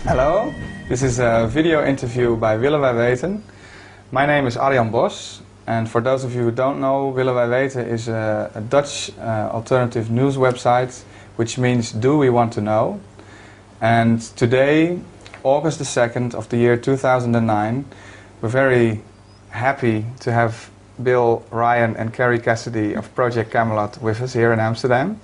Hello, this is a video interview by Willen Wij Weten. My name is Arjan Bos, and for those of you who don't know, Willen Wij Weten is a Dutch alternative news website, which means do we want to know. And today, August the 2nd of the year 2009, we're very happy to have Bill, Ryan and Kerry Cassidy of Project Camelot with us here in Amsterdam.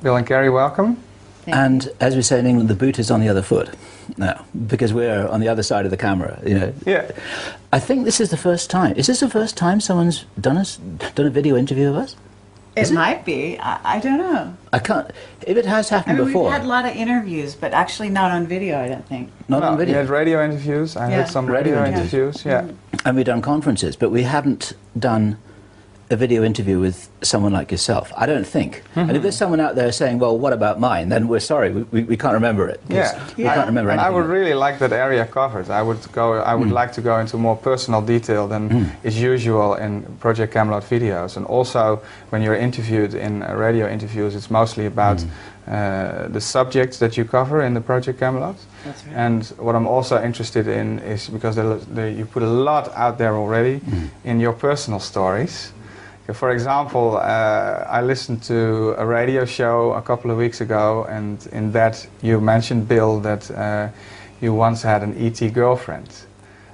Bill and Kerry, welcome. And as we say in England, the boot is on the other foot now, because we're on the other side of the camera, you know. Yeah. I think this is the first time. Is this the first time someone's done a video interview of us? It might be. I don't know. I can't. If it has happened before. We've had a lot of interviews, but actually not on video, I don't think. Not on video. We had radio interviews. I heard some radio interviews. Yeah. And we've done conferences, but we haven't done a video interview with someone like yourself, I don't think. And if there's someone out there saying, well, what about mine, then we're sorry, we can't remember it. Yeah. We can't remember anything. I would really like that area covered. I would like to go into more personal detail than is usual in Project Camelot videos. And also, when you're interviewed in radio interviews, it's mostly about the subjects that you cover in the Project Camelot. That's right. And what I'm also interested in is, because you put a lot out there already, in your personal stories. For example, I listened to a radio show a couple of weeks ago, and in that you mentioned, Bill, that you once had an ET girlfriend.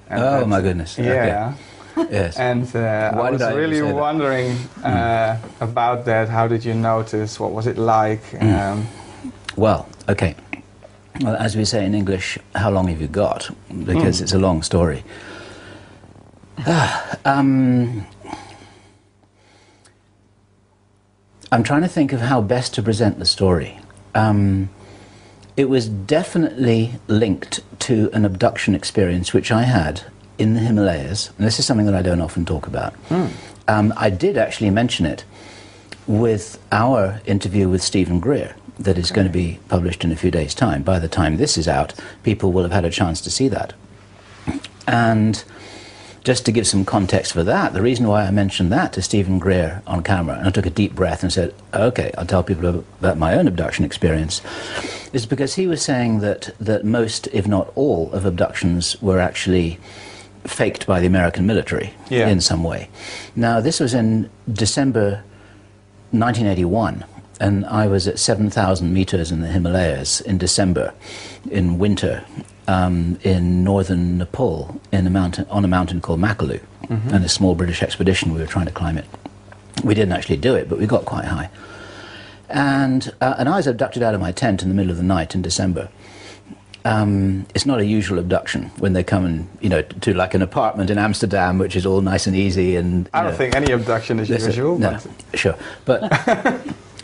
And oh my goodness. Yeah. Okay. Yes. And I was really wondering about that. How did you notice? What was it like? Well, okay. Well, as we say in English, how long have you got? Because it's a long story. I'm trying to think of how best to present the story. It was definitely linked to an abduction experience which I had in the Himalayas, and this is something that I don't often talk about. I did actually mention it with our interview with Stephen Greer that is going to be published in a few days' time. By the time this is out, people will have had a chance to see that. And just to give some context for that, the reason why I mentioned that to Stephen Greer on camera, and I took a deep breath and said, okay, I'll tell people about my own abduction experience, is because he was saying that most, if not all, of abductions were actually faked by the American military in some way. Now, this was in December 1981, and I was at 7,000 meters in the Himalayas in December, in winter, in northern Nepal, on a mountain called Makalu, and a small British expedition. We were trying to climb it. We didn't actually do it, but we got quite high. And I was abducted out of my tent in the middle of the night in December. It's not a usual abduction when they come and, you know, to like an apartment in Amsterdam, which is all nice and easy. And I don't think any abduction is usual. No, sure, but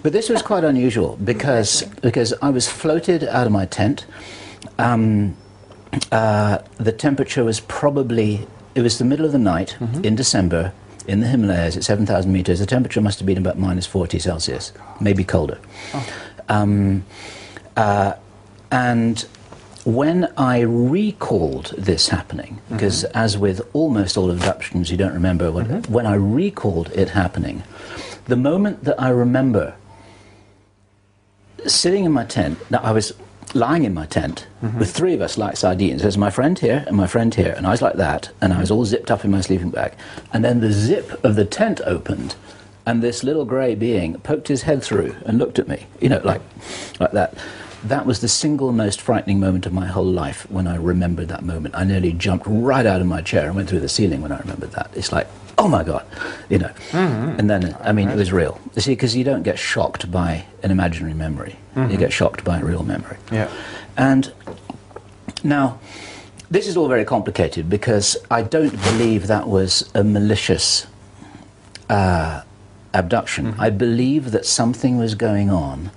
but this was quite unusual because I was floated out of my tent. The temperature was probably, it was the middle of the night in December in the Himalayas at 7,000 meters. The temperature must have been about -40 Celsius, maybe colder. And when I recalled this happening, because as with almost all abductions, you don't remember when I recalled it happening, the moment that I remember sitting in my tent, now I was lying in my tent with three of us like sardines. There's my friend here and my friend here, and I was like that, and I was all zipped up in my sleeping bag. And then the zip of the tent opened, and this little grey being poked his head through and looked at me, you know, like that. That was the single most frightening moment of my whole life when I remembered that moment. I nearly jumped right out of my chair and went through the ceiling when I remembered that. It's like, oh my God, you know. And then, I mean, it was real. You see, because you don't get shocked by an imaginary memory. You get shocked by a real memory. Yeah. And now, this is all very complicated because I don't believe that was a malicious abduction. I believe that something was going on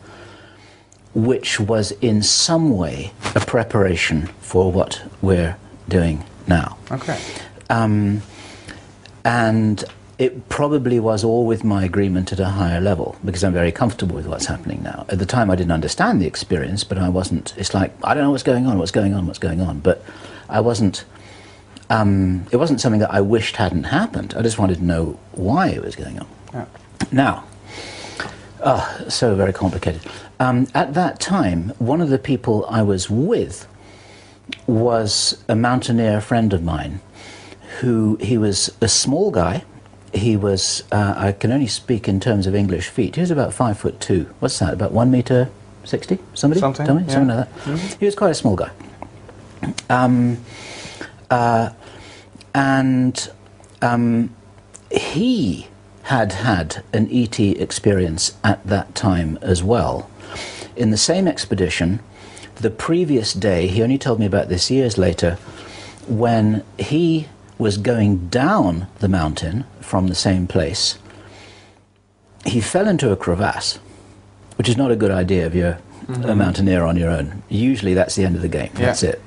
which was in some way a preparation for what we're doing now. Okay. And it probably was all with my agreement at a higher level, because I'm very comfortable with what's happening now. At the time I didn't understand the experience, but I wasn't, it's like, I don't know what's going on, but I wasn't, it wasn't something that I wished hadn't happened. I just wanted to know why it was going on. Yeah. Now, so very complicated. At that time, one of the people I was with was a mountaineer friend of mine he was a small guy. He was, I can only speak in terms of English feet. He was about 5'2". What's that, about 1m60? Somebody? Something, Tell me? yeah. Something like that. Mm-hmm. He was quite a small guy. He had had an ET experience at that time as well. In the same expedition, the previous day, he only told me about this years later, when he was going down the mountain from the same place, he fell into a crevasse, which is not a good idea if you're a mountaineer on your own. Usually that's the end of the game. Yeah. That's it.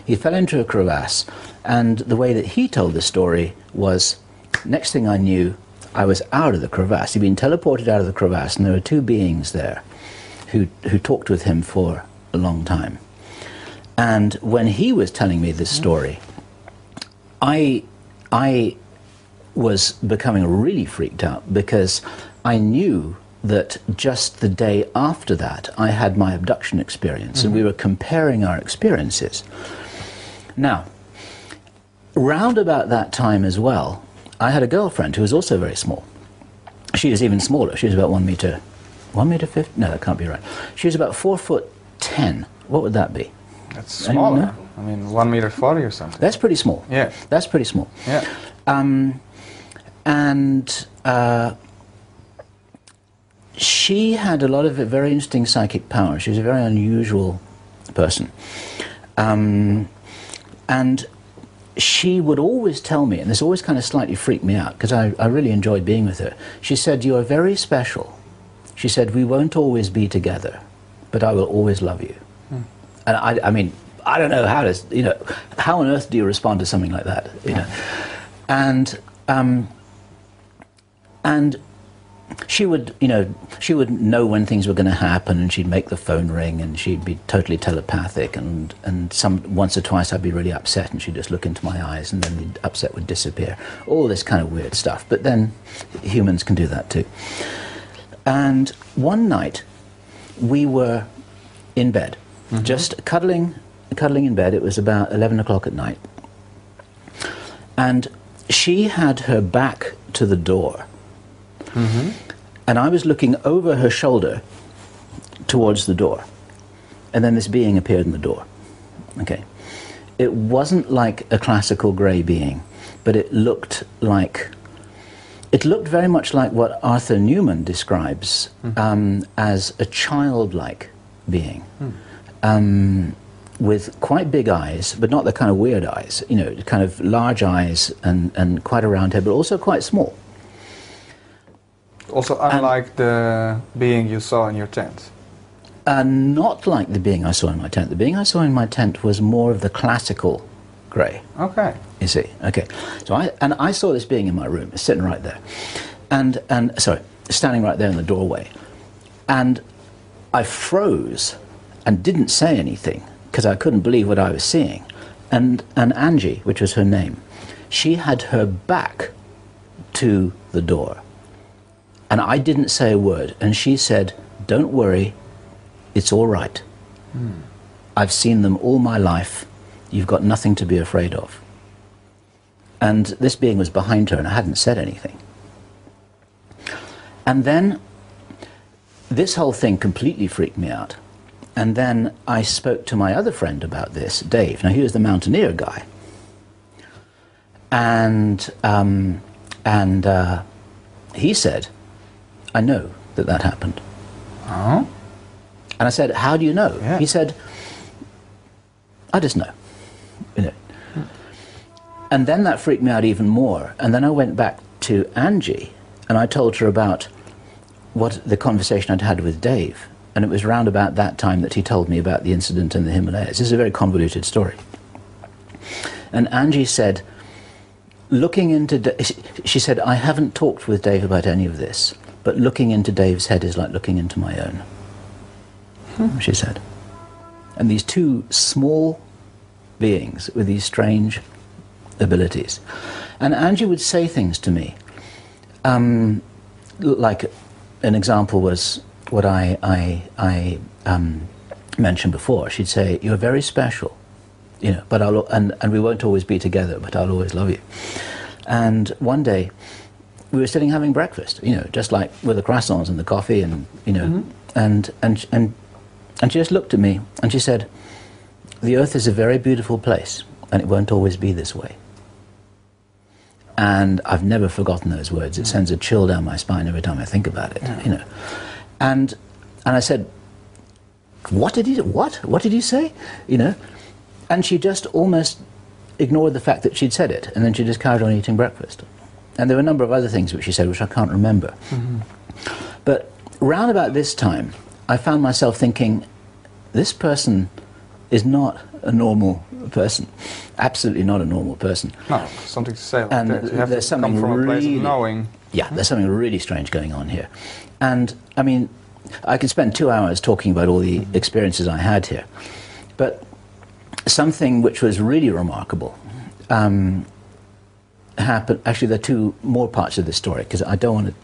He fell into a crevasse, and the way that he told the story was, next thing I knew, I was out of the crevasse. He'd been teleported out of the crevasse, and there were two beings there who talked with him for a long time. And when he was telling me this story, I was becoming really freaked out, because I knew that just the day after that I had my abduction experience, and we were comparing our experiences. Now, round about that time as well, I had a girlfriend who was also very small. She was even smaller. She was about 1m50? No, that can't be right. She was about 4'10". What would that be? That's smaller. I mean, 1m40 or something. That's pretty small. Yeah. That's pretty small. Yeah. She had a lot of very interesting psychic power. She was a very unusual person. And she would always tell me, and this always kind of slightly freaked me out, because I really enjoyed being with her. She said, "You are very special." She said, "We won't always be together, but I will always love you." And I mean, I don't know how to, how on earth do you respond to something like that, And she would, she would know when things were going to happen, and she'd make the phone ring, and she'd be totally telepathic, and once or twice I'd be really upset, and she'd just look into my eyes, and then the upset would disappear. All this kind of weird stuff. But then humans can do that too. And one night we were in bed, just cuddling in bed. It was about 11 o'clock at night, and she had her back to the door. And I was looking over her shoulder towards the door, and then this being appeared in the door. Okay, it wasn't like a classical grey being, but it looked very much like what Arthur Newman describes as a childlike being, with quite big eyes, but not the kind of weird eyes, kind of large eyes and quite a round head, but also quite small. Also unlike the being you saw in your tent. Not like the being I saw in my tent. The being I saw in my tent was more of the classical grey. Okay. You see, okay. So I saw this being in my room, sitting right there, and sorry, standing right there in the doorway, and I froze and didn't say anything because I couldn't believe what I was seeing. And Angie, which was her name, she had her back to the door. And I didn't say a word, and she said, "Don't worry, it's all right. I've seen them all my life. You've got nothing to be afraid of." And this being was behind her, and I hadn't said anything. And then this whole thing completely freaked me out. And then I spoke to my other friend about this, Dave. Now, he was the mountaineer guy. And he said, "I know that happened." Oh? And I said, "How do you know?" Yeah. He said, "I just know." And then that freaked me out even more. And then I went back to Angie, and I told her about what the conversation I'd had with Dave. And it was round about that time that he told me about the incident in the Himalayas. This is a very convoluted story. And Angie said, she said, "I haven't talked with Dave about any of this, but looking into Dave's head is like looking into my own," she said. And these two small beings with these strange abilities. And Angie would say things to me, like an example was what I mentioned before. She'd say, "You're very special, you know, but and we won't always be together, but I'll always love you. And one day, we were sitting having breakfast, you know, just like with the croissants and the coffee, and you know, and she just looked at me and she said, "The Earth is a very beautiful place, and it won't always be this way." And I've never forgotten those words. It sends a chill down my spine every time I think about it, you know. And I said, "What did you say?" You know, and she just almost ignored the fact that she'd said it, and then she just carried on eating breakfast. And there were a number of other things which she said which I can't remember. But round about this time, I found myself thinking, this person is not a normal person. Absolutely not a normal person. No, something to say like and that. You have there's to something come from a place of really, knowing. Yeah, there's something really strange going on here. And I mean, I could spend 2 hours talking about all the experiences I had here. But something which was really remarkable happened. Actually, there are two more parts of this story, because I don't want to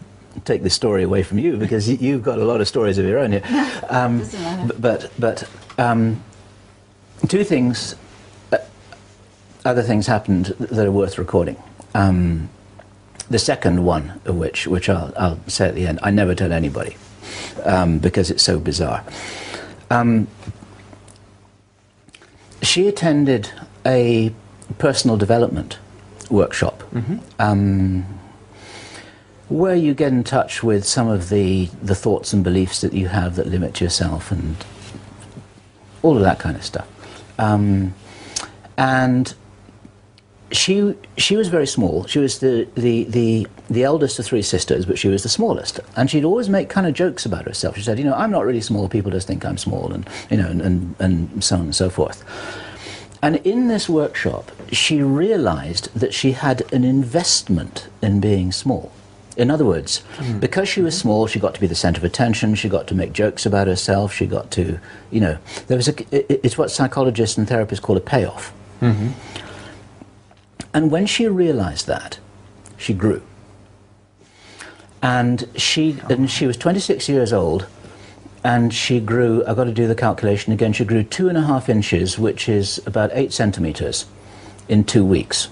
take this story away from you, because you've got a lot of stories of your own here. But two things, other things happened that are worth recording. The second one of which I'll say at the end, I never tell anybody, because it's so bizarre. She attended a personal development workshop, where you get in touch with some of the thoughts and beliefs that you have that limit yourself and all of that kind of stuff. And she was very small. She was the eldest of three sisters, but she was the smallest. And she'd always make kind of jokes about herself. She said, you know, I'm not really small, people just think I'm small, and you know, and so on and so forth. And in this workshop, she realized that she had an investment in being small. In other words, because she was small, she got to be the center of attention, she got to make jokes about herself, she got to, you know, there was it's what psychologists and therapists call a payoff. And when she realized that, she grew. And she was 26 years old, and she grew, I've got to do the calculation again, she grew 2.5 inches, which is about 8 centimeters, in 2 weeks.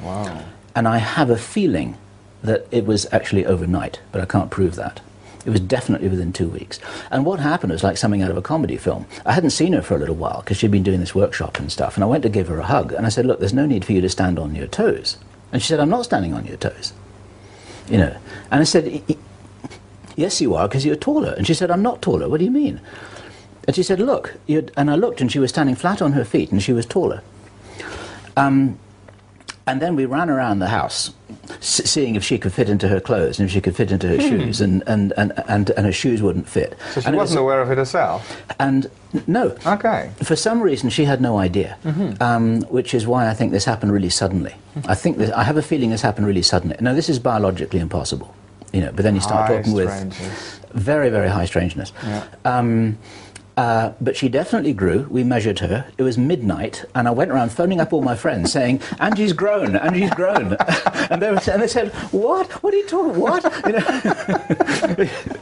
Wow. And I have a feeling that it was actually overnight, but I can't prove that. It was definitely within 2 weeks. And what happened was like something out of a comedy film. I hadn't seen her for a little while, because she'd been doing this workshop and stuff, and I went to give her a hug, and I said, look, there's no need for you to stand on your toes. And she said, I'm not standing on your toes. You know, and I said, yes, you are, because you're taller. And she said, I'm not taller. What do you mean? And she said, look. And I looked, and she was standing flat on her feet, and she was taller. And then we ran around the house, seeing if she could fit into her clothes, and if she could fit into her shoes, and her shoes wouldn't fit. So she wasn't aware of it herself? And no. Okay. For some reason, she had no idea, which is why I think this happened really suddenly. I have a feeling this happened really suddenly. Now, this is biologically impossible, you know, but then you start talking with very, very high strangeness. Yeah. But she definitely grew. We measured her. It was midnight, and I went around phoning up all my friends saying, Angie's grown, Angie's grown. And they said, what? What are you talking, what? You know,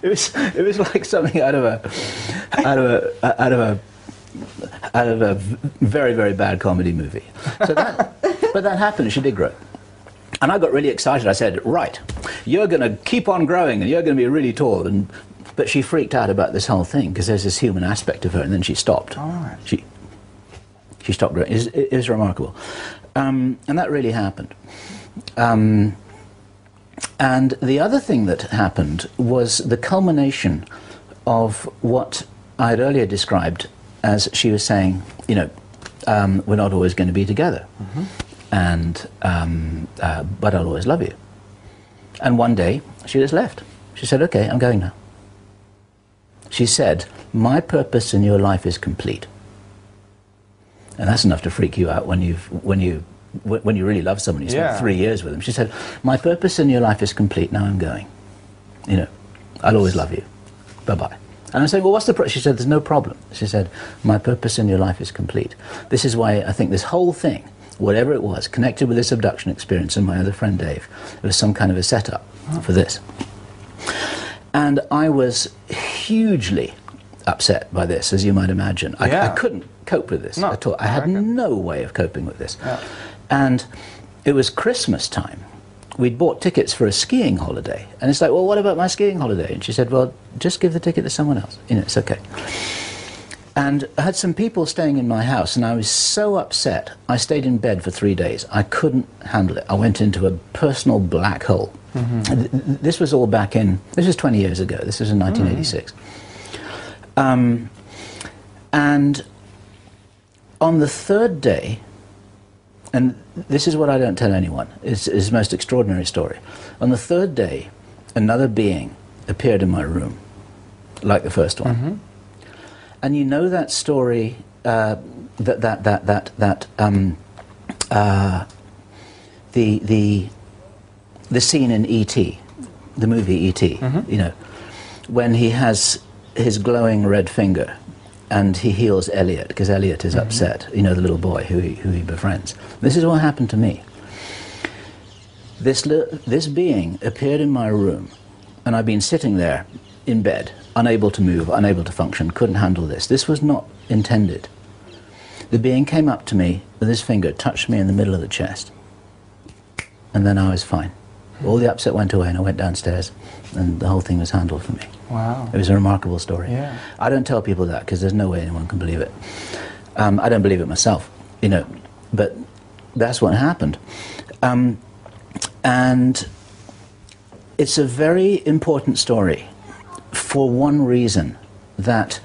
it was like something out of a very, very bad comedy movie. So but that happened. She did grow. And I got really excited. I said, right, you're going to keep on growing, and you're going to be really tall. But she freaked out about this whole thing, because there's this human aspect of her, and then she stopped. All right. She stopped growing. It is remarkable. And that really happened. And the other thing that happened was the culmination of what I had earlier described as she was saying, you know, we're not always going to be together. And, but I'll always love you. And one day, she just left. She said, okay, I'm going now. She said, my purpose in your life is complete. And that's enough to freak you out when you really love someone, you spend 3 years with them. She said, my purpose in your life is complete, now I'm going. You know, I'll always love you. Bye-bye. And I said, well, what's the problem? She said, there's no problem. She said, my purpose in your life is complete. This is why I think this whole thing, whatever it was, connected with this abduction experience and my other friend Dave, it was some kind of a setup for this. And I was hugely upset by this, as you might imagine. I couldn't cope with this No, at all. I had no way of coping with this. Yeah. And it was Christmas time. We'd bought tickets for a skiing holiday. And it's like, well, what about my skiing holiday? And she said, well, just give the ticket to someone else. You know, it's okay. And I had some people staying in my house, and I was so upset. I stayed in bed for 3 days. I couldn't handle it. I went into a personal black hole. This was all back in, this was 20 years ago. This was in 1986. And on the third day, and this is what I don't tell anyone, it's the most extraordinary story. On the third day, another being appeared in my room, like the first one. And you know that story, the scene in E.T., the movie E.T., you know, when he has his glowing red finger and he heals Elliot, because Elliot is upset, you know, the little boy who he befriends. This is what happened to me. This being appeared in my room, and I've been sitting there in bed, unable to move, unable to function, couldn't handle this. This was not intended. The being came up to me with his finger, touched me in the middle of the chest, and then I was fine. All the upset went away, and I went downstairs, and the whole thing was handled for me. Wow. It was a remarkable story. Yeah. I don't tell people that because there's no way anyone can believe it. I don't believe it myself, you know, but that's what happened. And it's a very important story for one reason, that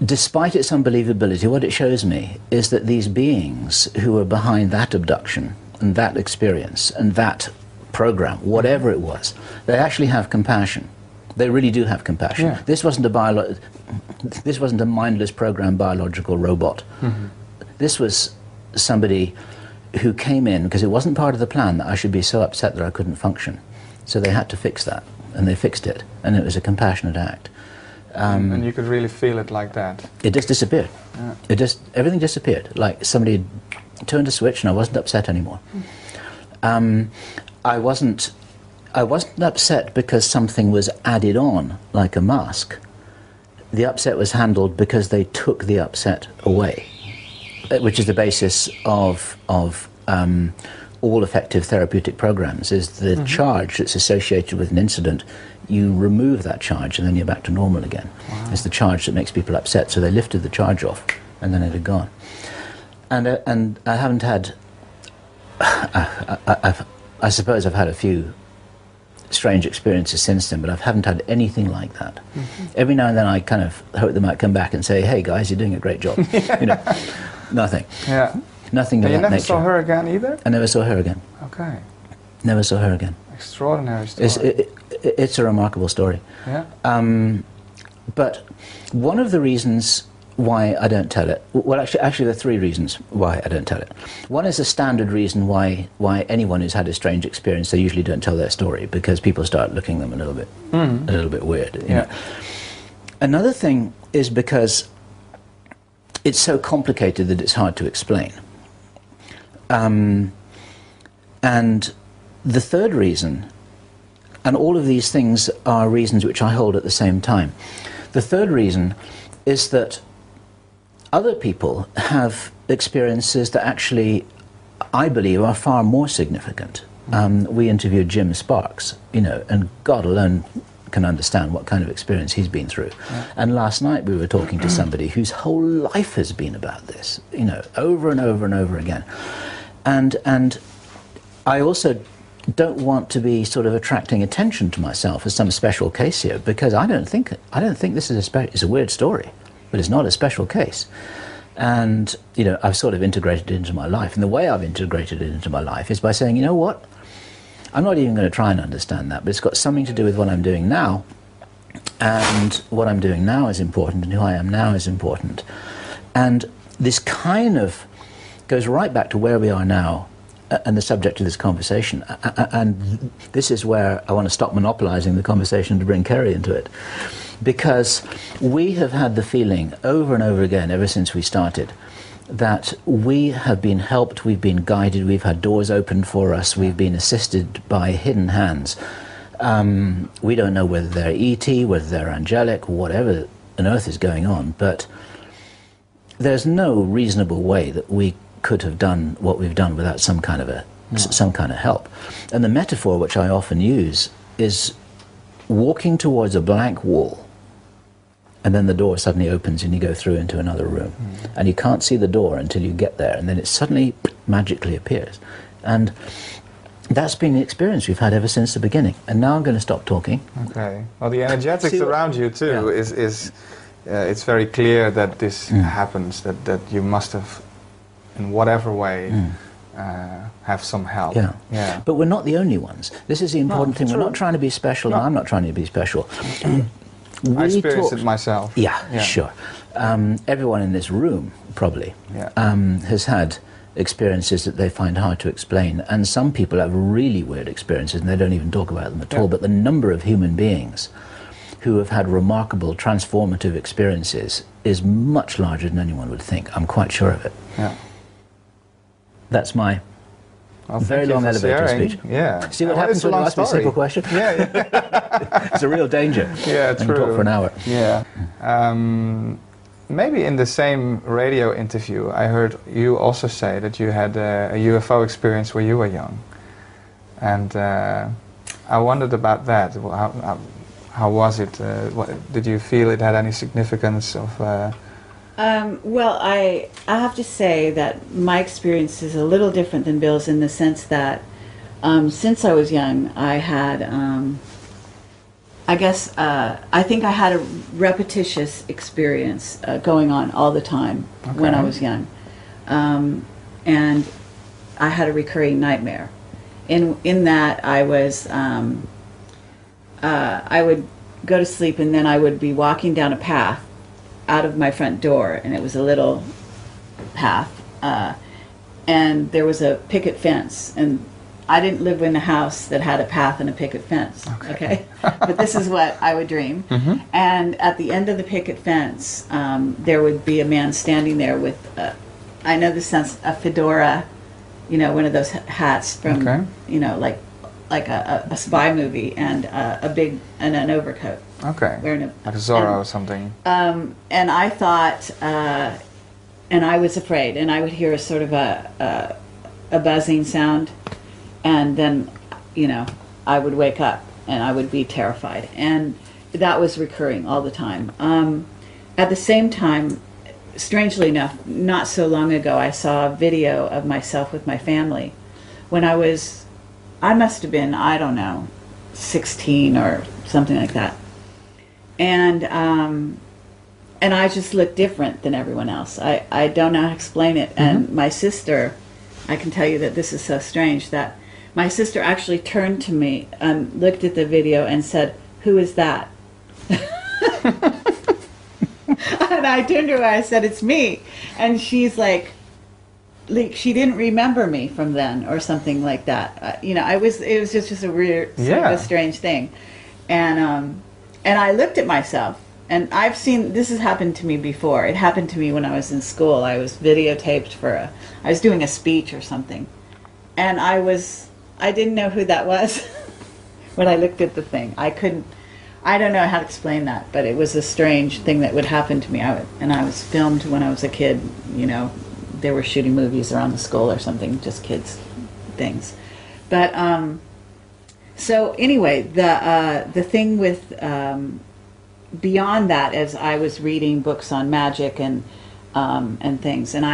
despite its unbelievability, what it shows me is that these beings who are behind that abduction and that experience and that program, whatever it was, they actually have compassion. They really do have compassion. Yeah. This wasn't a mindless programmed biological robot. This was somebody who came in because it wasn't part of the plan that I should be so upset that I couldn't function. So they had to fix that, and they fixed it, and it was a compassionate act. And you could really feel it like that. It just disappeared. Yeah. Everything disappeared. Like somebody turned a switch, and I wasn't upset anymore. I wasn't upset because something was added on, like a mask. The upset was handled because they took the upset away, which is the basis of all effective therapeutic programs, is the charge that's associated with an incident. You remove that charge and then you're back to normal again. Wow. It's the charge that makes people upset, so they lifted the charge off and then it had gone. And I haven't had, I suppose I've had a few strange experiences since then, but I haven't had anything like that. Every now and then I kind of hope they might come back and say, hey guys, you're doing a great job. You know, nothing. Yeah. Nothing of And you that never nature. saw her again either? I never saw her again. Okay. Never saw her again. Extraordinary story. It's a remarkable story. Yeah. But one of the reasons why I don't tell it, well actually there are three reasons why I don't tell it. One is a standard reason why anyone who's had a strange experience, they usually don't tell their story, because people start looking at them a little bit weird. You know. Another thing is because it's so complicated that it's hard to explain. And the third reason, and all of these things are reasons which I hold at the same time. The third reason is that other people have experiences that actually, I believe, are far more significant. We interviewed Jim Sparks, you know, and God alone can understand what kind of experience he's been through. Yeah. And last night we were talking to somebody whose whole life has been about this, you know, over and over and over again. And I also don't want to be sort of attracting attention to myself as some special case here, because I don't think this is it's a weird story, but it's not a special case. And you know, I've sort of integrated it into my life, and the way I've integrated it into my life is by saying, you know what, I'm not even going to try and understand that, but it's got something to do with what I'm doing now, and what I'm doing now is important, and who I am now is important. And this kind of goes right back to where we are now and the subject of this conversation. And this is where I want to stop monopolizing the conversation to bring Kerry into it. Because we have had the feeling over and over again, ever since we started, that we have been helped, we've been guided, we've had doors opened for us, we've been assisted by hidden hands. We don't know whether they're ET, whether they're angelic, whatever on earth is going on, but there's no reasonable way that we could have done what we've done without some kind of some kind of help. And the metaphor which I often use is walking towards a blank wall, and then the door suddenly opens and you go through into another room. And you can't see the door until you get there, and then it suddenly magically appears. And that's been the experience we've had ever since the beginning. And now I'm going to stop talking. Okay. Well, the energetics around you too is it's very clear that this happens, that you must have, in whatever way, have some help. Yeah. But we're not the only ones. This is the important thing. We're not trying to be special, and I'm not trying to be special. I experienced it myself. Yeah, sure. Everyone in this room probably has had experiences that they find hard to explain, and some people have really weird experiences and they don't even talk about them at all. But the number of human beings who have had remarkable transformative experiences is much larger than anyone would think. I'm quite sure of it. Yeah. That's my very long elevator speech. Yeah. See what happens when you ask me a simple question? Yeah. It's a real danger. Yeah, true. true. Talk for an hour. Yeah. Maybe in the same radio interview, I heard you also say that you had a UFO experience where you were young, and I wondered about that. How was it? Did you feel it had any significance of? Well, I have to say that my experience is a little different than Bill's in the sense that since I was young, I had, I guess, I think I had a repetitious experience going on all the time when I was young. And I had a recurring nightmare. In that I was, I would go to sleep and then I would be walking down a path out of my front door, and it was a little path, and there was a picket fence, and I didn't live in a house that had a path and a picket fence, okay? But this is what I would dream. And at the end of the picket fence, there would be a man standing there with, I know this sounds, a fedora, you know, one of those hats from, you know, like a spy movie, and an overcoat. Okay. Wearing like a Zorro or something. And I thought, and I was afraid, and I would hear a sort of a buzzing sound, and then, you know, I would wake up and I would be terrified, and that was recurring all the time. At the same time, strangely enough, not so long ago, I saw a video of myself with my family when I must have been, I don't know, 16 or something like that. And I just looked different than everyone else. I don't know how to explain it. And my sister, I can tell you that this is so strange, that my sister actually turned to me and looked at the video and said, "Who is that?" And I turned to her, I said, "It's me." And she's like she didn't remember me from then or something like that. You know, it was just a weird, sort of a strange thing. And I looked at myself, and I've seen, this has happened to me before. It happened to me when I was in school. I was videotaped I was doing a speech or something. And I didn't know who that was when I looked at the thing. I don't know how to explain that, but it was a strange thing that would happen to me. And I was filmed when I was a kid, you know, they were shooting movies around the school or something, just kids things. But, so anyway, the thing with, beyond that, as I was reading books on magic and things, and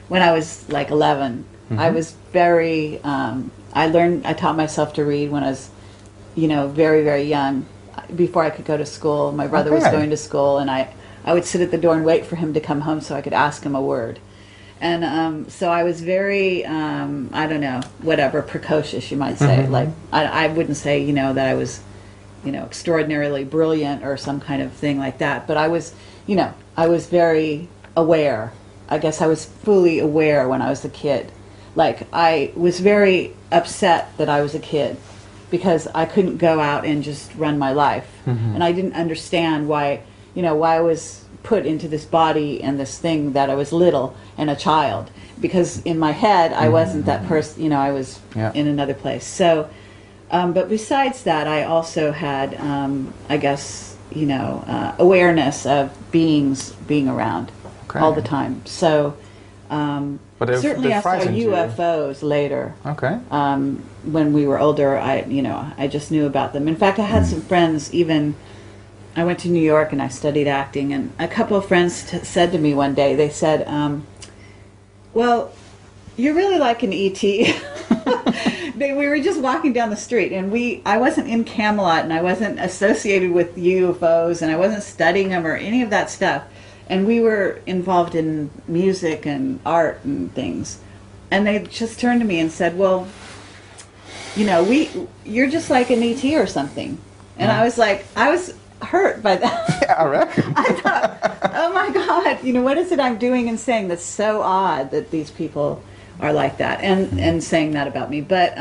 when I was like 11, I was very, I taught myself to read when I was, you know, very, very young, before I could go to school. My brother was going to school, and I would sit at the door and wait for him to come home so I could ask him a word. And so I was very, I don't know, whatever, precocious, you might say. Like, I wouldn't say, you know, that I was, you know, extraordinarily brilliant or some kind of thing like that. But I was, you know, I was very aware. I guess I was fully aware when I was a kid. Like, I was very upset that I was a kid because I couldn't go out and just run my life. And I didn't understand why, you know, why I was put into this body and this thing that I was little and a child, because in my head I wasn't that person, you know, I was in another place. So but besides that, I also had I guess, you know, awareness of beings being around. all the time. So but certainly I saw you. UFOs later. Okay. When we were older, I just knew about them. In fact, I had some friends. Even I went to New York and I studied acting, and a couple of friends said to me one day, they said, "Well, you're really like an ET." We were just walking down the street, and I wasn't in Camelot, and I wasn't associated with UFOs, and I wasn't studying them or any of that stuff. And we were involved in music and art and things. And they just turned to me and said, "Well, you're just like an ET or something." And I was like, I was hurt by that. Yeah, I reckon. I thought, oh my God, what is it I'm doing and saying that's so odd that these people are like that and saying that about me. But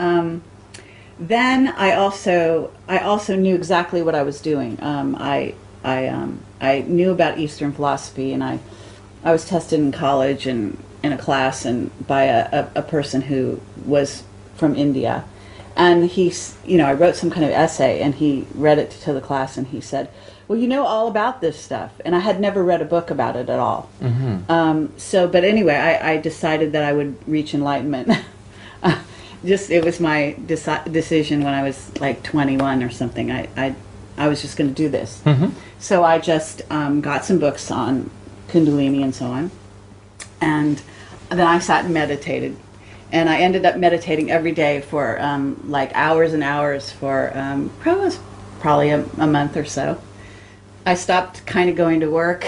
then I also knew exactly what I was doing. I knew about Eastern philosophy, and I was tested in college and in a class and by a person who was from India. And I wrote some kind of essay, and he read it to the class, and he said, "Well, you know all about this stuff." And I had never read a book about it at all. But anyway, I decided that I would reach enlightenment. It was my decision when I was like 21 or something. I was just going to do this. So I just got some books on Kundalini and so on. And then I sat and meditated. And I ended up meditating every day for like hours and hours for probably a month or so. I stopped kind of going to work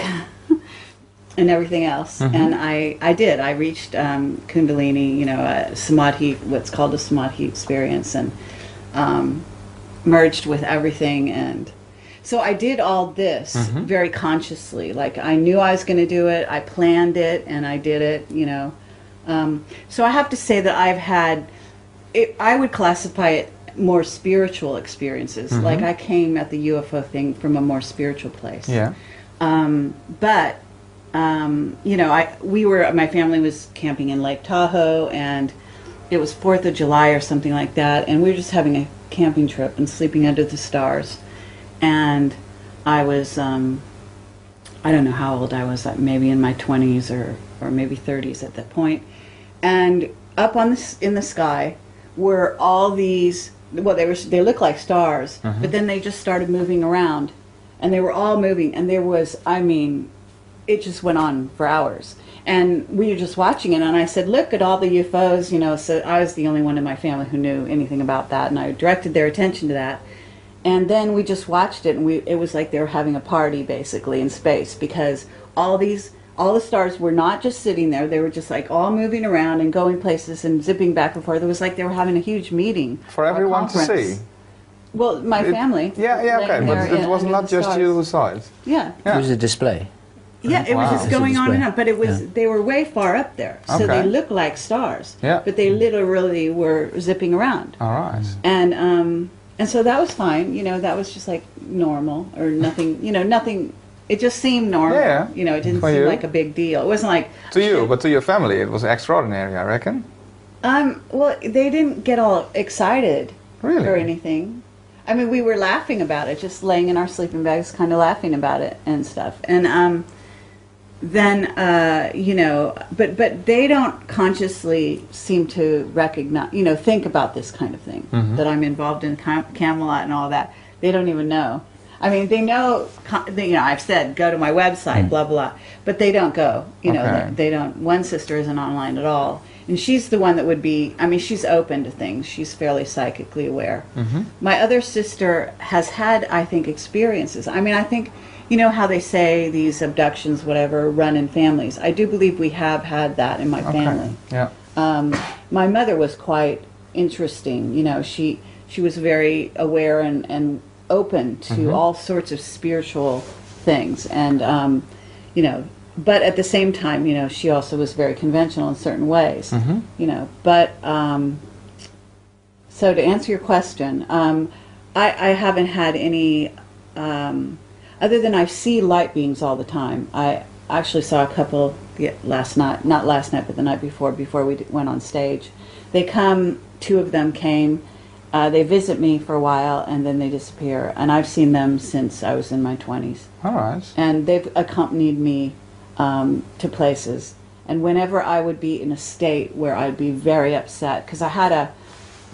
and everything else. And I did. I reached Kundalini, Samadhi, what's called a Samadhi experience, and merged with everything. And so I did all this very consciously. Like I knew I was going to do it. I planned it, and I did it, So I have to say that I've had, I would classify it more spiritual experiences. Like I came at the UFO thing from a more spiritual place. Yeah. My family was camping in Lake Tahoe, and it was 4th of July or something like that, and we were just having a camping trip and sleeping under the stars. And I was, I don't know how old I was, like maybe in my 20s or maybe 30s at that point. And up in the sky were all these, well, they looked like stars, but then they just started moving around, and they were all moving, and there was, it just went on for hours. And we were just watching it, and I said, "Look at all the UFOs," so I was the only one in my family who knew anything about that, and I directed their attention to that. And then we just watched it, and it was like they were having a party, basically, in space, because all the stars were not just sitting there, they were just like all moving around and going places and zipping back and forth. It was like they were having a huge meeting. For everyone to see? Well, my family. Yeah, okay, but it was not just you who saw it. Yeah. It was a display. Yeah, it was just going on and on, but they were way far up there, so they looked like stars. Yeah. But they literally were zipping around. All right. And so that was fine. That was just like normal or nothing. Nothing. It just seemed normal. Yeah. It didn't seem like a big deal. It wasn't like to you, but to your family, it was extraordinary, I reckon. Well, they didn't get all excited really or anything. We were laughing about it, just laying in our sleeping bags, kind of laughing about it and stuff. And then but they don't consciously seem to recognize, think about this kind of thing, that I'm involved in Camelot and all that. They don't even know. They know, I've said, go to my website, blah, blah, but they don't go, they don't. One sister isn't online at all. And she's the one that would be, she's open to things. She's fairly psychically aware. My other sister has had, I think, experiences. I think, how they say these abductions, whatever, run in families. I do believe we have had that in my family. Yeah. My mother was quite interesting. She was very aware and open to all sorts of spiritual things. And, but at the same time, she also was very conventional in certain ways. But, so to answer your question, I haven't had any... other than I see light beings all the time. I actually saw a couple last night, not last night, but the night before we went on stage. They come, 2 of them came, they visit me for a while, and then they disappear. And I've seen them since I was in my 20s. All right. And they've accompanied me to places. And whenever I would be in a state where I'd be very upset, because I had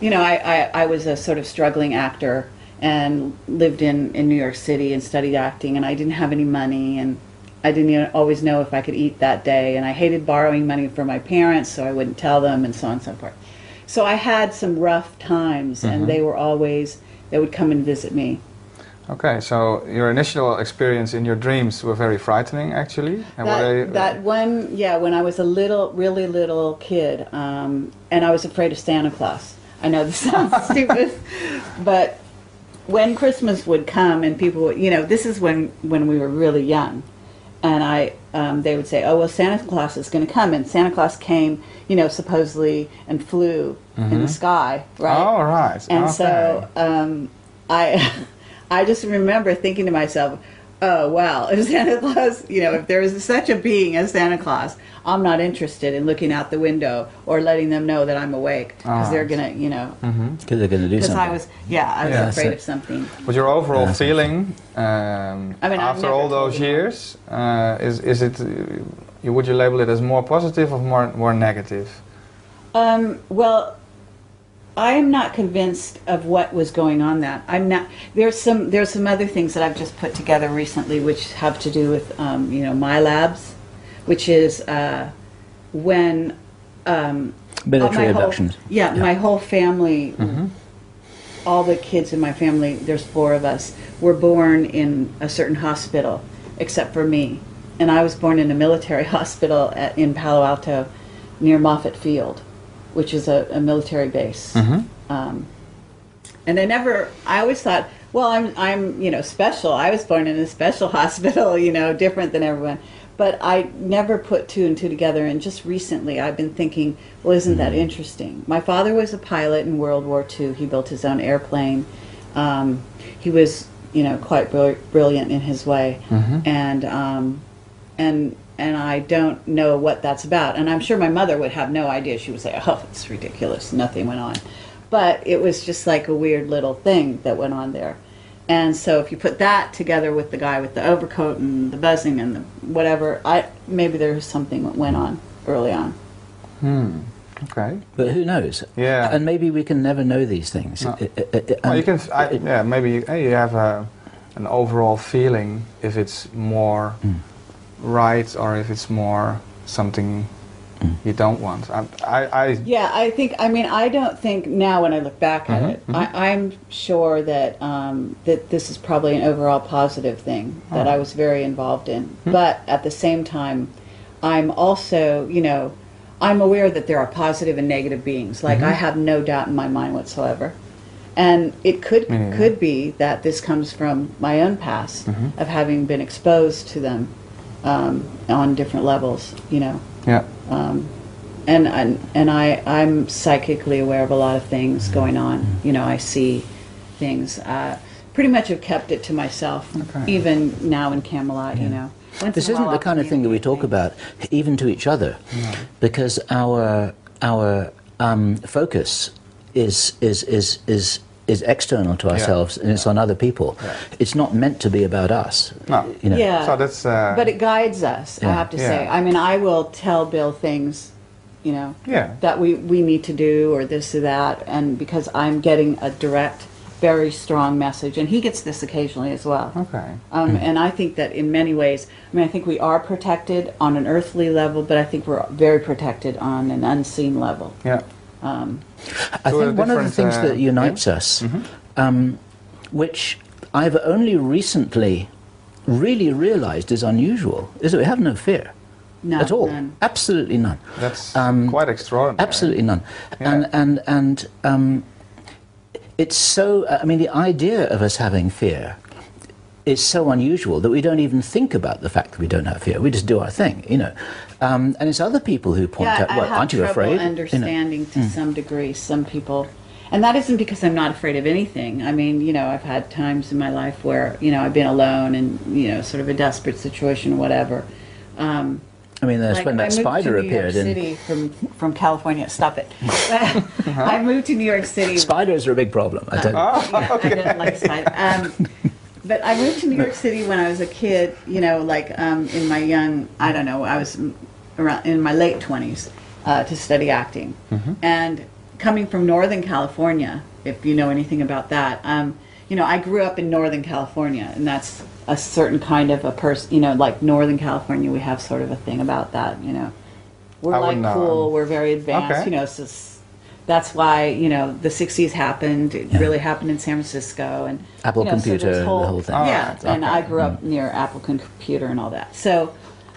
I was a sort of struggling actor and lived in New York City and studied acting, and I didn't have any money, and I didn't always know if I could eat that day, and I hated borrowing money from my parents, so I wouldn't tell them, and so on and so forth. So I had some rough times, and they would come and visit me. Okay, so your initial experience in your dreams were very frightening, actually. And when I was a really little kid, and I was afraid of Santa Claus. I know this sounds stupid, but when Christmas would come and people would, this is when we were really young, and they would say, oh, well, Santa Claus is going to come, and Santa Claus came, supposedly, and flew in the sky, right? Oh, right. And okay. So I just remember thinking to myself, oh, wow, if Santa Claus, if there is such a being as Santa Claus, I'm not interested in looking out the window or letting them know that I'm awake, because they're going to, Because they're going to do something. Because I was afraid of something. But your overall feeling, after all those years, is it, would you label it as more positive or more negative? Well, I'm not convinced of what was going on. There's some other things that I've just put together recently, which have to do with my labs, which is when military abductions. My whole family, all the kids in my family, there's 4 of us, were born in a certain hospital, except for me, and I was born in a military hospital in Palo Alto, near Moffett Field, which is a military base. And I always thought, well, I'm special. I was born in a special hospital, different than everyone. But I never put 2 and 2 together, and just recently I've been thinking, well, isn't that interesting? My father was a pilot in World War II. He built his own airplane. He was, quite brilliant in his way. And I don't know what that's about. And I'm sure my mother would have no idea. She would say, oh, it's ridiculous. Nothing went on. But it was just like a weird little thing that went on there. And so if you put that together with the guy with the overcoat and the buzzing and the whatever, maybe there was something that went on early on. Okay. But who knows? Yeah. And maybe we can never know these things. No. Well, you can. Maybe you have an overall feeling if it's more right or if it's more something you don't want. I think. I don't think now when I look back at it, I'm sure that that this is probably an overall positive thing that I was very involved in. But at the same time, I'm also, I'm aware that there are positive and negative beings. Like I have no doubt in my mind whatsoever. And it could be that this comes from my own past of having been exposed to them on different levels, Yeah. And I'm psychically aware of a lot of things going on. I see things. Pretty much have kept it to myself, even now in Camelot, This isn't the kind of thing that we talk about, even to each other, because our focus is external to ourselves, and it's on other people. It's not meant to be about us. No. Yeah. So that's. But it guides us. I have to say. I will tell Bill things, that we need to do or this or that, and because I'm getting a direct, very strong message, and he gets this occasionally as well. Okay. And I think that in many ways, I think we are protected on an earthly level, but I think we're very protected on an unseen level. Yeah. I think one of the things that unites us, which I've only recently really realized is unusual, is that we have no fear. None, at all. None. Absolutely none. That's quite extraordinary. Absolutely none. Yeah. And it's so, the idea of us having fear is so unusual that we don't even think about the fact that we don't have fear. We just do our thing, And it's other people who point out, well, aren't you afraid? I have trouble understanding to some degree some people. And that isn't because I'm not afraid of anything. I've had times in my life where, I've been alone and, sort of a desperate situation or whatever. That's when that spider appeared in New York City from California. Stop it. I moved to New York City. Spiders are a big problem. I don't I don't like spiders. But I moved to New York City when I was a kid, you know, like in my young, I don't know, I was around in my late 20s to study acting. And coming from Northern California, if you know anything about that, you know, I grew up in Northern California, and that's a certain kind of a person, you know, like Northern California, we have sort of a thing about that, you know. We're like cool, we're very advanced, you know, so that's why, you know, the 60s happened. It really happened in San Francisco. And Apple you know, Computer, so the whole thing. And I grew up near Apple Computer and all that. So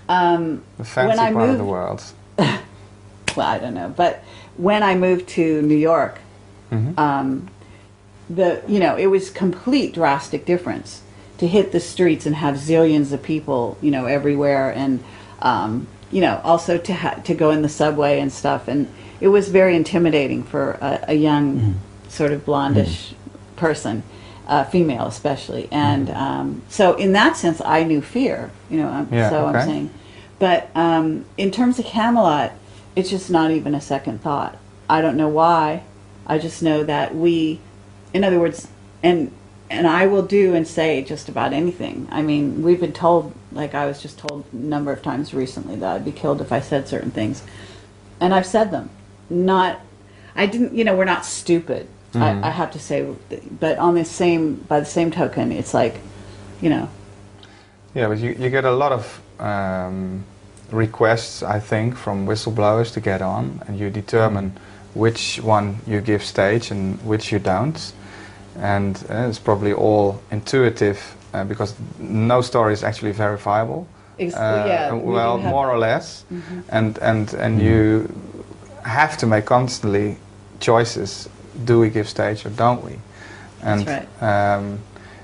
the fancy when I part moved, of the world. well, I don't know. But when I moved to New York, you know, it was complete drastic difference to hit the streets and have zillions of people, you know, everywhere, and you know, also to go in the subway and stuff, and it was very intimidating for a young, sort of blondish person, female especially, and so in that sense, I knew fear, you know. I'm saying, but in terms of Camelot, it's just not even a second thought. I don't know why. I just know that in other words, and I will do and say just about anything. I mean, we've been told, like I was just told a number of times recently, that I'd be killed if I said certain things. And I've said them. I didn't, you know, we're not stupid, I have to say. But by the same token, it's like, you know. Yeah, but you get a lot of requests, I think, from whistleblowers to get on, and you determine which one you give stage and which you don't. And it's probably all intuitive because no story is actually verifiable. Well, more or less, and you have to make constantly choices. Do we give stage or don't we? And that's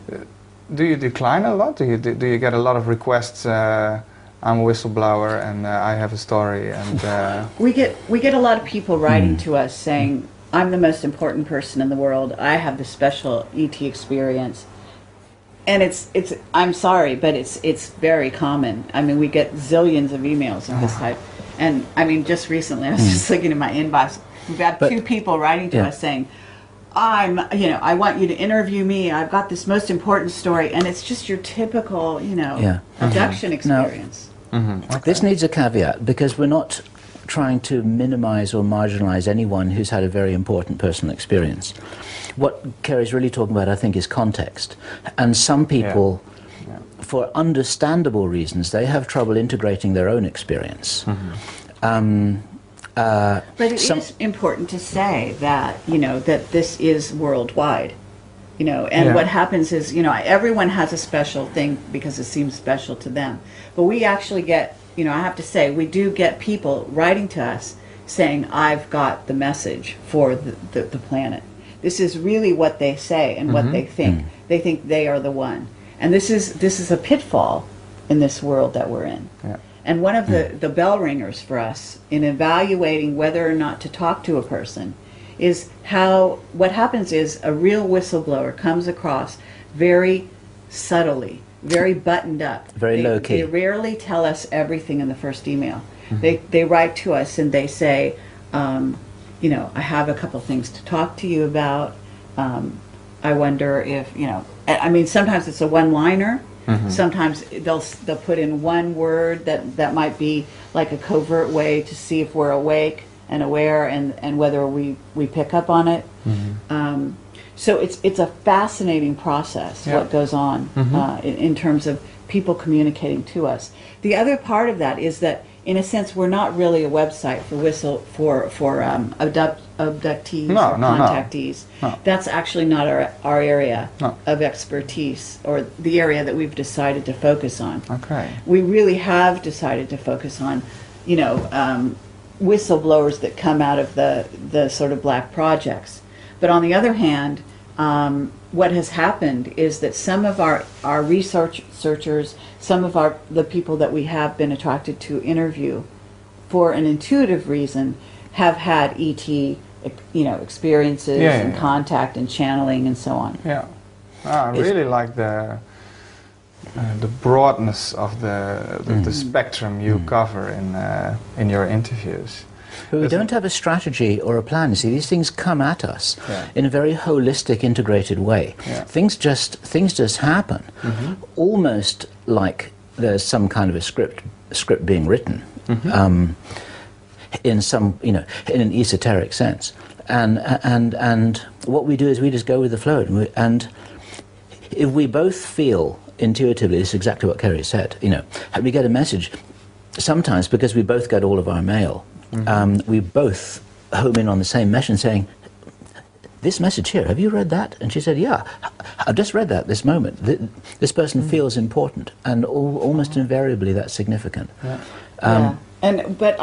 right. Do you decline a lot? Do you get a lot of requests? I'm a whistleblower and I have a story, and we get a lot of people writing to us saying, I'm the most important person in the world. I have the special ET experience. And it's I'm sorry, but it's very common. I mean, we get zillions of emails of this type. And I mean, just recently, I was just looking at my inbox. We've got 2 people writing to us saying, I want you to interview me. I've got this most important story. And it's just your typical, you know, abduction experience. This needs a caveat, because we're not trying to minimize or marginalize anyone who's had a very important personal experience. What Kerry's really talking about, I think, is context. And some people, for understandable reasons, they have trouble integrating their own experience. But it is important to say that, you know, that this is worldwide. You know, and what happens is, you know, everyone has a special thing because it seems special to them. But we actually get, you know, I have to say, we do get people writing to us saying, I've got the message for the planet. This is really what they say and what they think. They think they are the one. And this is a pitfall in this world that we're in. And one of the bell ringers for us in evaluating whether or not to talk to a person is what happens is a real whistleblower comes across very subtly, very buttoned up. Very low key. They rarely tell us everything in the first email. They write to us and they say, you know, I have a couple things to talk to you about. I wonder if, you know, I mean, sometimes it's a one-liner. Sometimes they'll put in one word that might be like a covert way to see if we're awake and aware and whether we pick up on it. So it's a fascinating process, what goes on in terms of people communicating to us. The other part of that is that, in a sense, we're not really a website for abductees or contactees. No. That's actually not our area of expertise, or the area that we've decided to focus on. We really have decided to focus on, you know, whistleblowers that come out of the sort of black projects. But on the other hand, what has happened is that some of our researchers, some of the people that we have been attracted to interview for an intuitive reason, have had ET, you know, experiences and contact and channeling and so on. I really like the broadness of the spectrum you cover in your interviews. But we don't have a strategy or a plan. You see, these things come at us in a very holistic, integrated way. Yeah. Things just happen, almost like there's some kind of a script being written, in some, you know, in an esoteric sense. And what we do is we just go with the flow, and if we both feel intuitively, this is exactly what Kerry said, you know, we get a message, sometimes because we both get all of our mail, we both home in on the same message and saying, this message here, have you read that? And she said, yeah, I've just read that this moment. This person feels important, and almost invariably that's significant. But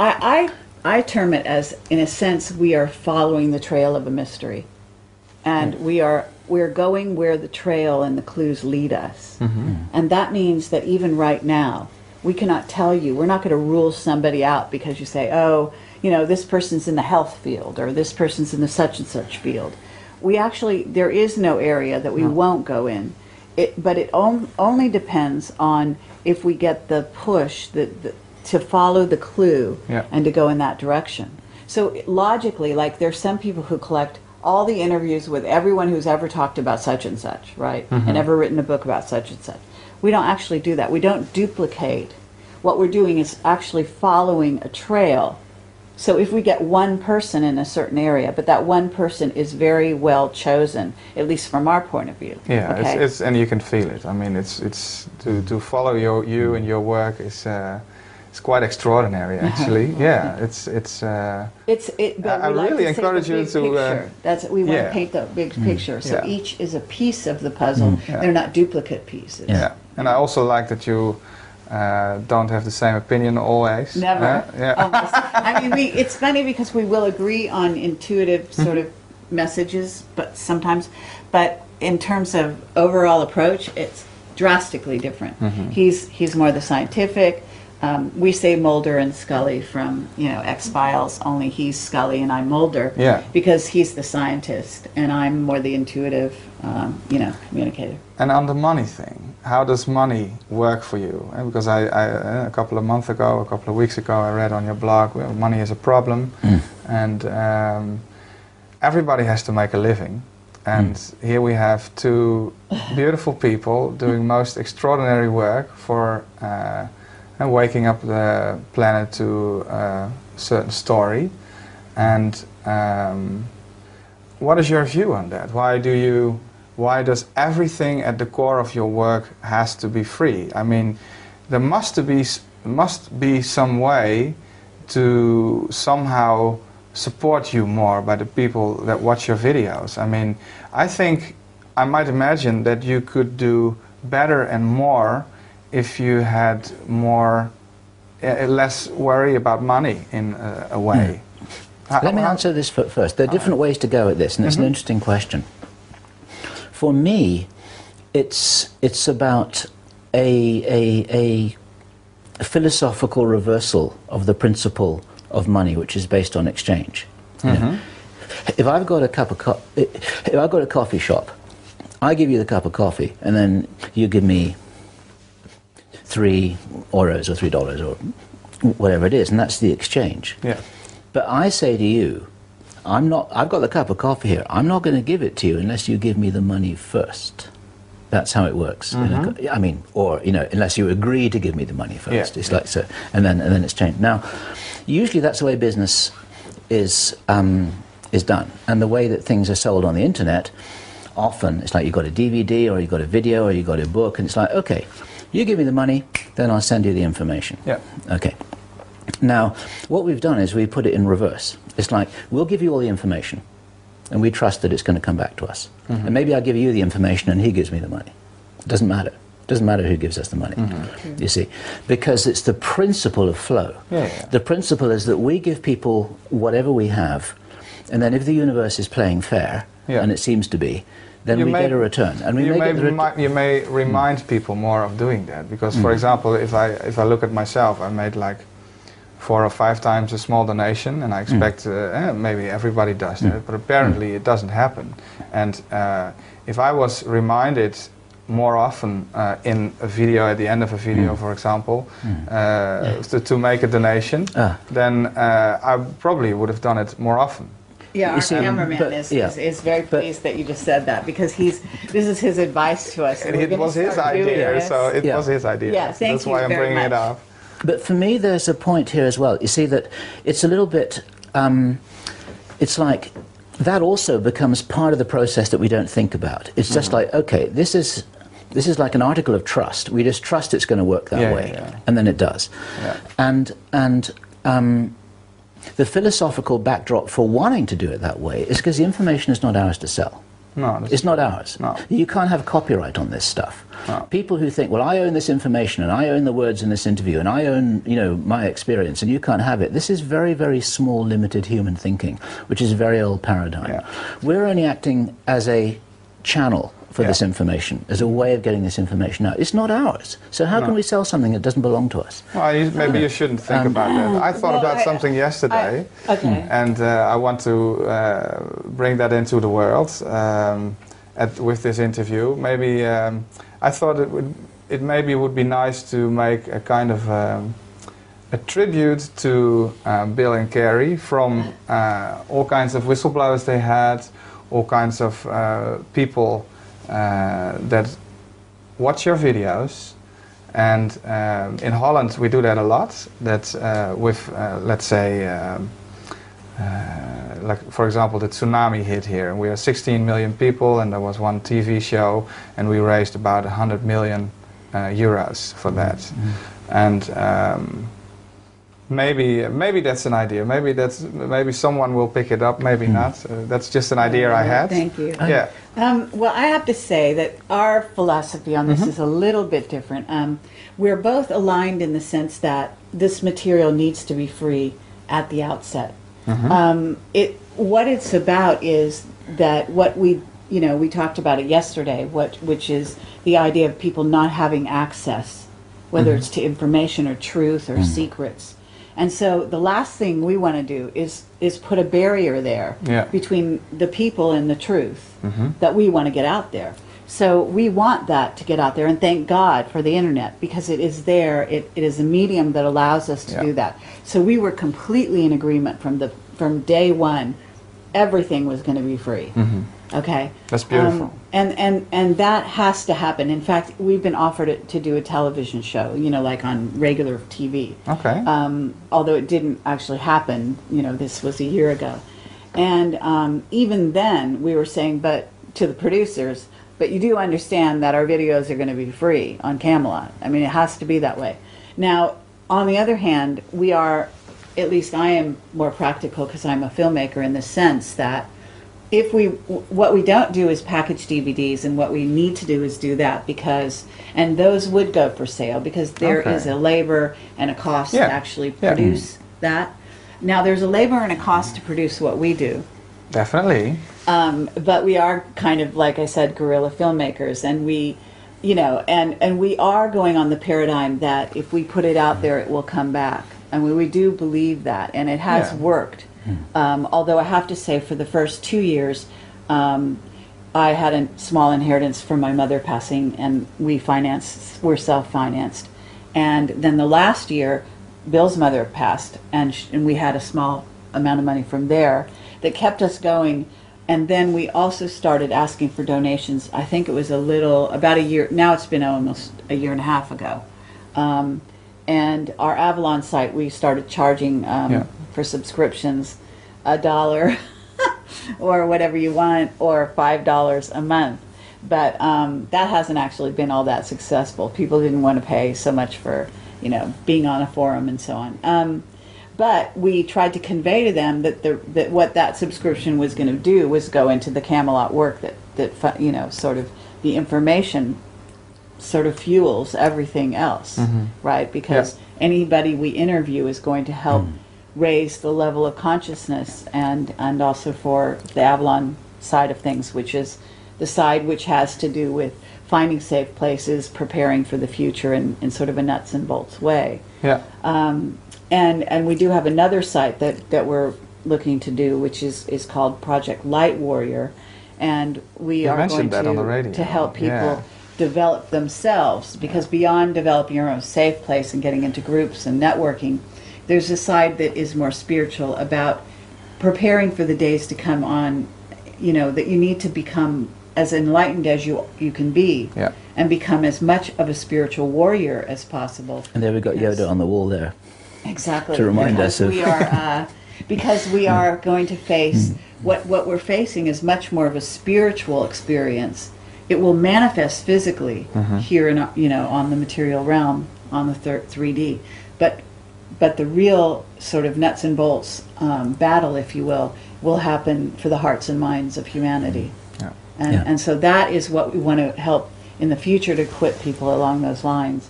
I term it as, in a sense, we are following the trail of a mystery, and we're going where the trail and the clues lead us. And that means that even right now, we cannot tell you, we're not going to rule somebody out because you say, oh, you know, this person's in the health field, or this person's in the such and such field. We actually, there is no area that we won't go in. But it only depends on if we get the push to follow the clue and to go in that direction. So logically, like, there's some people who collect all the interviews with everyone who's ever talked about such and such, right? And ever written a book about such and such. We don't actually do that. We don't duplicate. What we're doing is actually following a trail. So if we get one person in a certain area, but that one person is very well chosen, at least from our point of view. Yeah, okay? it's and you can feel it. I mean, it's to follow you and your work is it's quite extraordinary, actually. But I really encourage you to. We want to paint the big picture. So each is a piece of the puzzle. They're not duplicate pieces. Yeah, and I also like that you don't have the same opinion always. Never. Almost. I mean, it's funny because we will agree on intuitive sort of messages, but sometimes, in terms of overall approach, it's drastically different. He's more the scientific. We say Mulder and Scully from, you know, X-Files, only he's Scully and I'm Mulder, because he's the scientist and I'm more the intuitive, you know, communicator. And on the money thing, how does money work for you? Because I a couple of weeks ago, I read on your blog, well, money is a problem, and everybody has to make a living. And here we have two beautiful people doing most extraordinary work for and waking up the planet to a certain story. And what is your view on that? Why does everything at the core of your work has to be free? I mean, there must be some way to somehow support you more by the people that watch your videos. I mean, I might imagine that you could do better and more if you had less worry about money in a way. Let me answer this first. There are different ways to go at this, and it's an interesting question. For me, it's about a philosophical reversal of the principle of money, which is based on exchange. You know, if I've got a coffee shop, I give you the cup of coffee, and then you give me €3 or $3 or whatever it is, and that's the exchange. But I say to you, I've got the cup of coffee here. I'm not going to give it to you unless you give me the money first. That's how it works. I mean, or, you know, unless you agree to give me the money first. It's like so, and then it's changed. Now, usually that's the way business is done, and the way that things are sold on the internet. Often it's like you've got a DVD or you've got a video or you've got a book, and it's like, okay, you give me the money, then I'll send you the information. Okay. Now, what we've done is we put it in reverse. It's like, we'll give you all the information, and we trust that it's going to come back to us. And maybe I'll give you the information and he gives me the money. It doesn't matter. It doesn't matter who gives us the money, you see, because it's the principle of flow. The principle is that we give people whatever we have, and then if the universe is playing fair, and it seems to be, then we get a return. And you may remind people more of doing that, because, for example, if I look at myself, I made like 4 or 5 times a small donation, and I expect maybe everybody does that, but apparently it doesn't happen. And if I was reminded more often in a video, at the end of a video, for example, to make a donation, then I probably would have done it more often. Yeah, our cameraman is very pleased that you just said that, because this is his advice to us. And it was his idea, so it was his idea. Yeah, that's why I'm bringing it up. But for me, there's a point here as well. You see that it's a little bit, it's like, that also becomes part of the process that we don't think about. It's just like, okay, this is like an article of trust. We just trust it's going to work that way, and then it does. Yeah. And the philosophical backdrop for wanting to do it that way is because the information is not ours to sell. No, it's not ours. No. You can't have copyright on this stuff. No. People who think, well, I own this information, and I own the words in this interview, and I own, you know, my experience, and you can't have it. This is very, very small, limited human thinking, which is a very old paradigm. Yeah. We're only acting as a channel for this information, as a way of getting this information out. It's not ours. So how can we sell something that doesn't belong to us? Well, maybe you shouldn't think about that. I thought about something yesterday, and I want to bring that into the world with this interview. Maybe I thought it maybe would be nice to make a kind of a tribute to Bill and Kerry, from all kinds of whistleblowers they had, all kinds of people that watch your videos. And in Holland we do that a lot, that with let's say like for example the tsunami hit here, and we are 16 million people, and there was one TV show, and we raised about 100 million euros for that. And maybe that's an idea. Maybe someone will pick it up. Maybe not. That's just an idea I had. Thank you. Yeah. Well, I have to say that our philosophy on this is a little bit different. We're both aligned in the sense that this material needs to be free at the outset. What it's about is that what we talked about it yesterday, which is the idea of people not having access, whether it's to information or truth or secrets. And so the last thing we want to do is put a barrier there between the people and the truth that we want to get out there. So we want that to get out there, and thank God for the internet, because it is there. It is a medium that allows us to do that. So we were completely in agreement from day one. Everything was going to be free. Okay, that's beautiful. And that has to happen. In fact, we've been offered to do a television show, like on regular TV. Okay. Although it didn't actually happen, this was a year ago. And even then, we were saying, but to the producers, but you do understand that our videos are going to be free on Camelot. I mean, it has to be that way. Now, on the other hand, we are, at least I am more practical because I'm a filmmaker, in the sense that what we don't do is package DVDs, and what we need to do is do that, and those would go for sale, because there is a labor and a cost to actually produce that. Now, there's a labor and a cost to produce what we do. Definitely. But we are kind of, like I said, guerrilla filmmakers, and we, and we are going on the paradigm that if we put it out there, it will come back. And we do believe that, and it has worked. Although I have to say, for the first 2 years, I had a small inheritance from my mother passing, and we're self-financed. And then the last year, Bill's mother passed, and we had a small amount of money from there that kept us going. And then we also started asking for donations. I think it was about a year, now it's been almost a year and a half ago. And our Avalon site, we started charging for subscriptions $1 or whatever you want, or $5 a month. But that hasn't actually been all that successful. People didn't want to pay so much for being on a forum and so on. But we tried to convey to them that what that subscription was going to do was go into the Camelot work, that sort of the information sort of fuels everything else, right? Because anybody we interview is going to help raise the level of consciousness, and also for the Avalon side of things, which is the side which has to do with finding safe places, preparing for the future in sort of a nuts and bolts way. And we do have another site that we're looking to do, which is called Project Light Warrior, and we are going to help people develop themselves, because beyond developing your own safe place and getting into groups and networking, there's a side that is more spiritual, about preparing for the days to come on, you know, that you need to become as enlightened as you can be, and become as much of a spiritual warrior as possible. And there we got Yoda on the wall there. Exactly. To remind us of... We are, because we are going to face, what we're facing is much more of a spiritual experience. It will manifest physically here in, you know, on the material realm, on the 3D, but the real sort of nuts and bolts battle, if you will happen for the hearts and minds of humanity. And so that is what we want to help in the future, to equip people along those lines.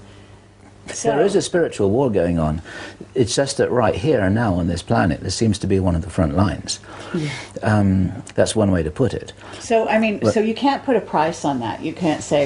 So, there is a spiritual war going on. It's just that right here and now on this planet, this seems to be one of the front lines. That's one way to put it. So, I mean, so you can't put a price on that. You can't say,